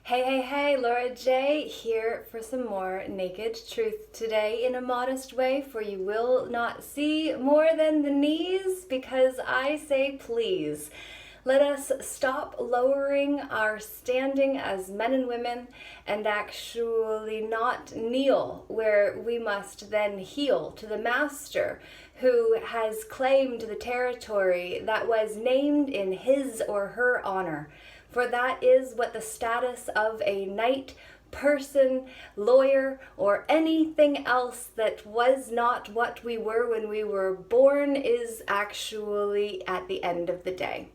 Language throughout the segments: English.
Hey, Laura J here for some more naked truth today in a modest way, for you will not see more than the knees, because I say please. Let us stop lowering our standing as men and women and actually not kneel where we must then heel to the master who has claimed the territory that was named in his or her honor. For that is what the status of a knight, person, lawyer, or anything else that was not what we were when we were born is actually at the end of the day.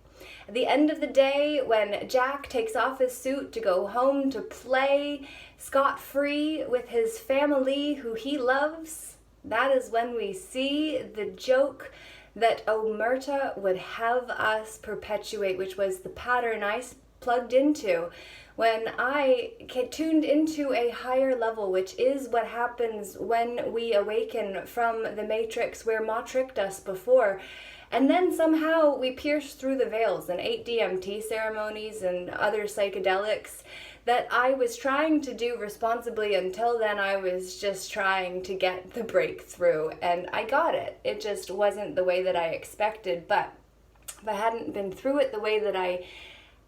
At the end of the day, when Jack takes off his suit to go home to play scot-free with his family who he loves, that is when we see the joke that Omerta would have us perpetuate, which was the pattern I plugged into when I tuned into a higher level, which is what happens when we awaken from the matrix where Ma tricked us before. And then somehow we pierce through the veils and 8 DMT ceremonies and other psychedelics that I was trying to do responsibly. Until then, I was just trying to get the breakthrough, and I got it. It just wasn't the way that I expected. But if I hadn't been through it the way that I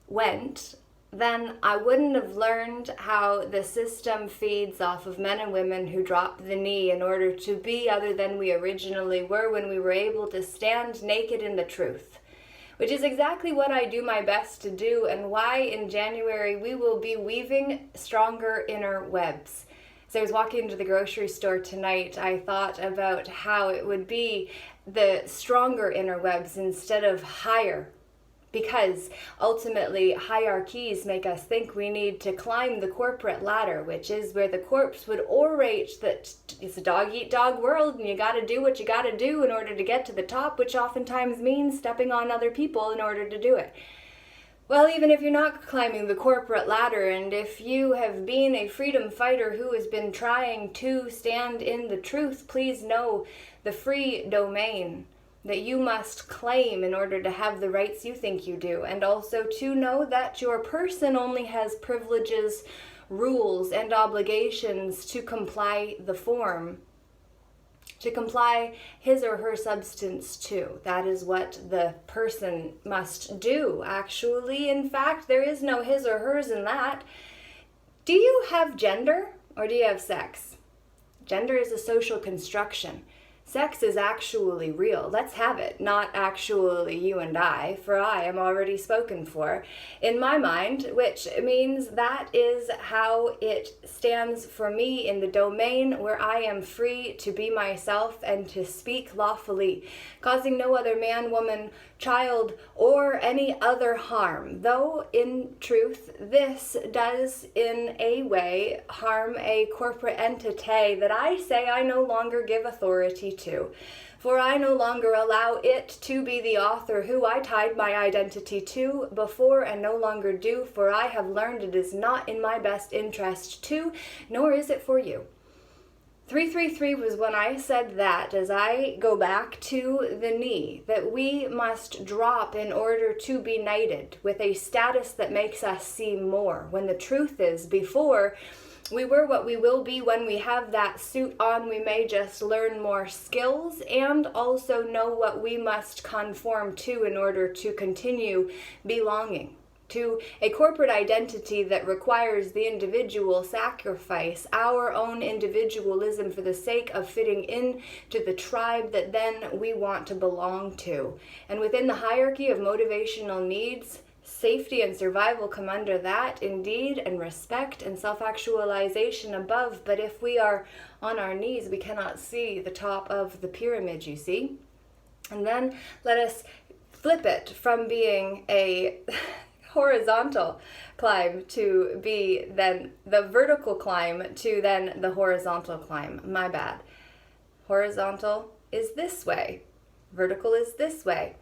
went, then I wouldn't have learned how the system feeds off of men and women who drop the knee in order to be other than we originally were when we were able to stand naked in the truth, which is exactly what I do my best to do, and why in January we will be weaving stronger inner webs. As I was walking into the grocery store tonight, I thought about how it would be the stronger inner webs instead of higher, because ultimately hierarchies make us think we need to climb the corporate ladder, which is where the corpse would orate that it's a dog-eat-dog world and you gotta do what you gotta do in order to get to the top, which oftentimes means stepping on other people in order to do it. Well, even if you're not climbing the corporate ladder, and if you have been a freedom fighter who has been trying to stand in the truth, please know the free domain that you must claim in order to have the rights you think you do, and also to know that your person only has privileges, rules, and obligations to comply the form, to comply his or her substance to. That is what the person must do, actually. In fact, there is no his or hers in that. Do you have gender, or do you have sex? Gender is a social construction. Sex is actually real. Let's have it. Not actually you and I, for I am already spoken for in my mind, which means that is how it stands for me in the domain where I am free to be myself and to speak lawfully, causing no other man, woman, child, or any other harm. Though, in truth, this does in a way harm a corporate entity that I say I no longer give authority to. For I no longer allow it to be the author who I tied my identity to before, and no longer do, for I have learned it is not in my best interest to, nor is it for you. 333 was when I said that, as I go back to the knee, that we must drop in order to be knighted with a status that makes us see more. When the truth is, before we were what we will be when we have that suit on, we may just learn more skills and also know what we must conform to in order to continue belonging to a corporate identity that requires the individual sacrifice, our own individualism for the sake of fitting in to the tribe that then we want to belong to. And within the hierarchy of motivational needs, safety and survival come under that, indeed, and respect and self-actualization above. But if we are on our knees, we cannot see the top of the pyramid, you see. And then let us flip it from being a horizontal climb to be then the vertical climb to then the horizontal climb. My bad. Horizontal is this way. Vertical is this way.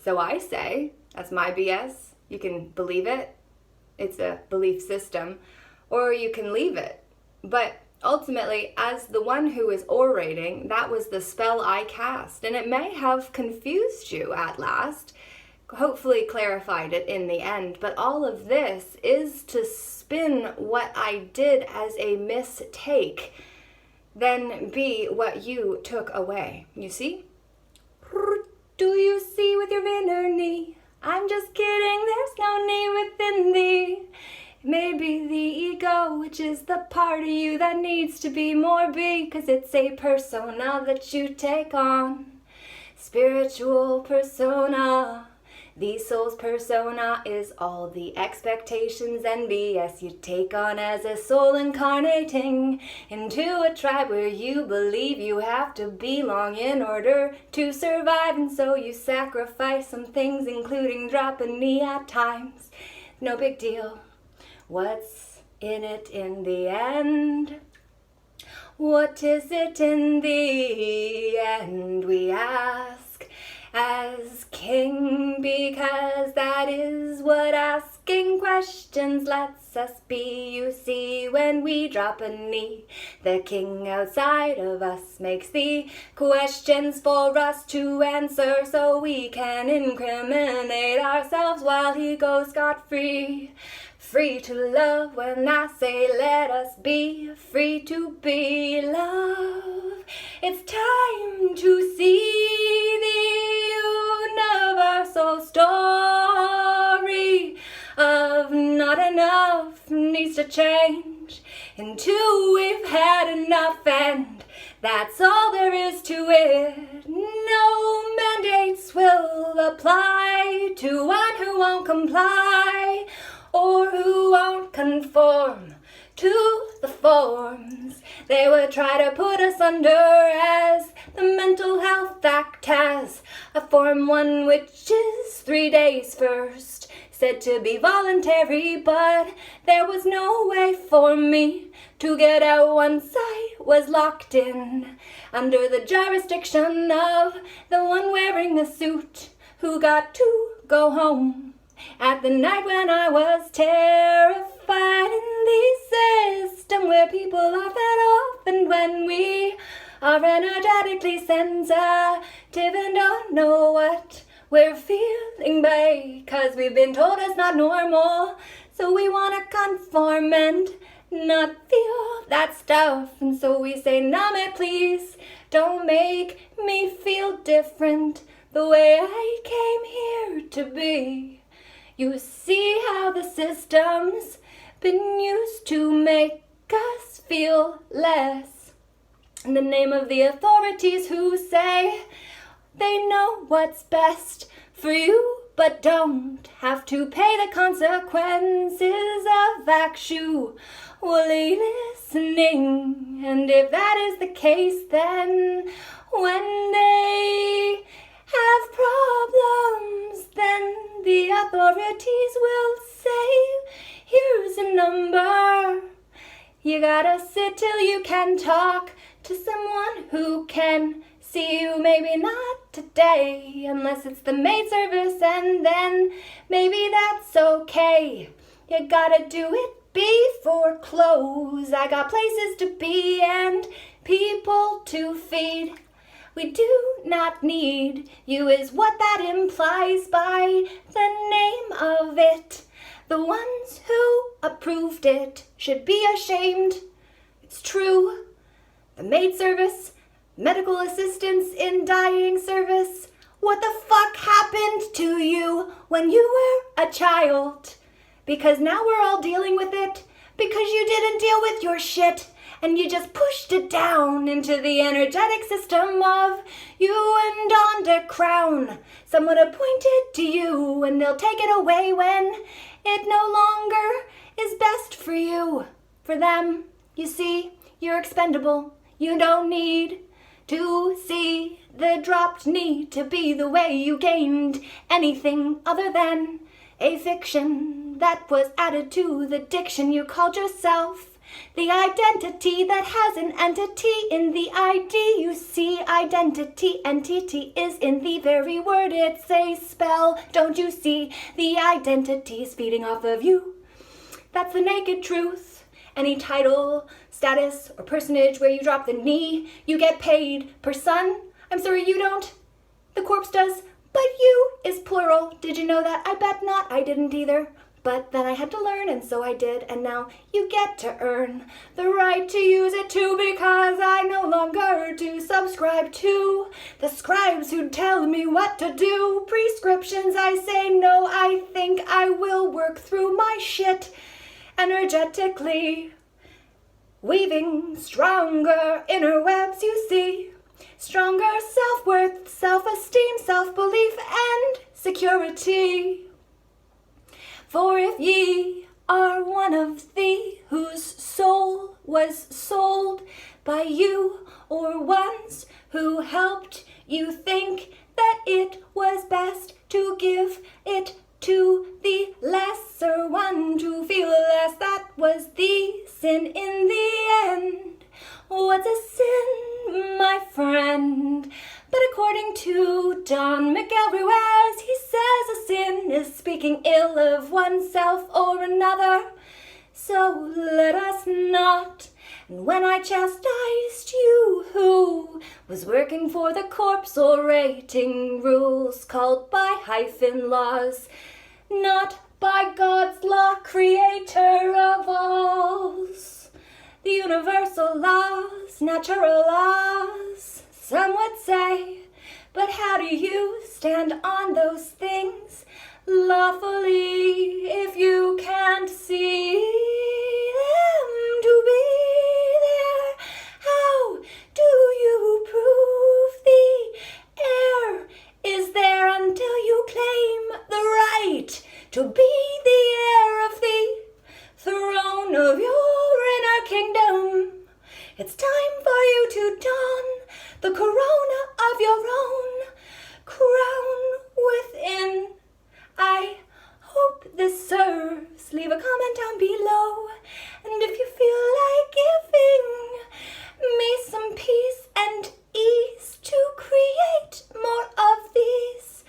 So I say, that's my BS. You can believe it. It's a belief system. Or you can leave it. But ultimately, as the one who is orating, that was the spell I cast. And it may have confused you at last, hopefully clarified it in the end, but all of this is to spin what I did as a mistake than be what you took away. You see? Do you see with your inner knee? I'm just kidding, there's no knee within thee. Maybe the ego, which is the part of you that needs to be more be, 'cause it's a persona that you take on. Spiritual persona. The soul's persona is all the expectations and BS you take on as a soul incarnating into a tribe where you believe you have to belong in order to survive, and so you sacrifice some things, including drop a knee at times. No big deal. What's in it in the end? What is it in the end, we ask, as king, because that is what asking questions lets us be. You see, when we drop a knee, the king outside of us makes the questions for us to answer, so we can incriminate ourselves while he goes scot-free. Free to love, when I say let us be free to be love. It's time to see the universal story of not enough needs to change until we've had enough, and that's all there is to it. No mandates will apply to one who won't comply or who won't conform to the forms they would try to put us under, as the Mental Health Act has a Form 1, which is 3 days first, said to be voluntary, but there was no way for me to get out once I was locked in under the jurisdiction of the one wearing a suit who got to go home at the night when I was terrified in the system where people are fed off, and when we are energetically sensitive and don't know what we're feeling, because we've been told it's not normal, so we want to conform and not feel that stuff, and so we say, numb it please, don't make me feel different the way I came here to be. You see how the system's been used to make us feel less. In the name of the authorities who say they know what's best for you, but don't have to pay the consequences of actually listening. And if that is the case, then when they have problems, then the authorities will say, here's a number. You gotta sit till you can talk to someone who can see you. Maybe not today, unless it's the maid service, and then maybe that's okay. You gotta do it before close. I got places to be and people to feed. We do not need you is what that implies by the name of it. The ones who approved it should be ashamed. It's true. The maid service, medical assistance in dying service. What the fuck happened to you when you were a child? Because now we're all dealing with it because you didn't deal with your shit. And you just pushed it down into the energetic system of you and donned a crown. Someone appointed to you, and they'll take it away when it no longer is best for you. For them, you see, you're expendable. You don't need to see the dropped knee to be the way you gained anything other than a fiction that was added to the diction you called yourself. The identity that has an entity in the ID. You see, identity, entity is in the very word it's a spell. Don't you see? The identity's feeding off of you. That's the naked truth. Any title, status, or personage where you drop the knee, you get paid per son. I'm sorry, you don't. The corpse does, but you is plural. Did you know that? I bet not. I didn't either. But then I had to learn, and so I did, and now you get to earn the right to use it too, because I no longer do subscribe to the scribes who tell me what to do. Prescriptions, I say no, I think I will work through my shit energetically, weaving stronger inner webs, you see. Stronger self-worth, self-esteem, self-belief, and security. For if ye are one of thee whose soul was sold by you, or ones who helped you think that it was best to give it to the lesser one, to feel less, that was the sin in the end. What's a sin, my friend? But according to Don Miguel Ruiz, he says a sin is speaking ill of oneself or another. So let us not. And when I chastised you, who was working for the corpse orating rules called by hyphen laws, not by God's law, creator of alls, the universal laws, natural laws, some would say. But how do you stand on those things lawfully if you can't see them to be there? How do you prove the air is there until you claim the right to be the heir of the throne of your inner kingdom? It's time for you to don the corona of your own crown within. I hope this serves. Leave a comment down below. And if you feel like giving me some peace and ease to create more of these,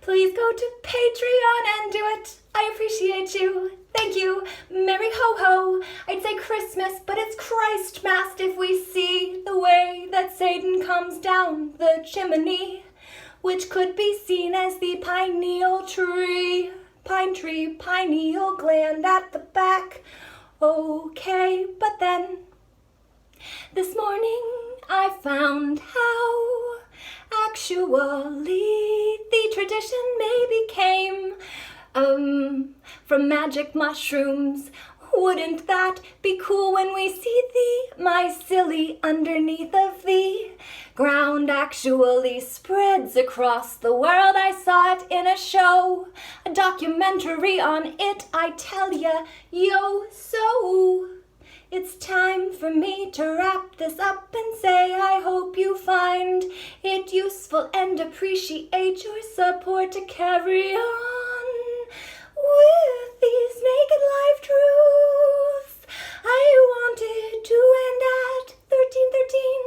please go to Patreon and do it. I appreciate you. Thank you. Merry ho-ho. I'd say Christmas, but it's Christmas if we see the way that Satan comes down the chimney, which could be seen as the pineal tree, pine tree, pineal gland at the back. Okay, but then this morning I found how actually the tradition maybe came from magic mushrooms. Wouldn't that be cool when we see thee, my silly, underneath of the ground actually spreads across the world? I saw it in a show, a documentary on it, I tell ya, yo. So it's time for me to wrap this up and say I hope you find it useful and appreciate your support to carry on with these naked life truths. I wanted to end at 1313,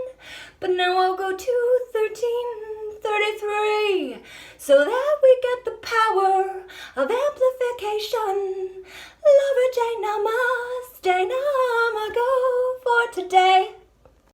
but now I'll go to 1333, so that we get the power of amplification. Lover J, Nama.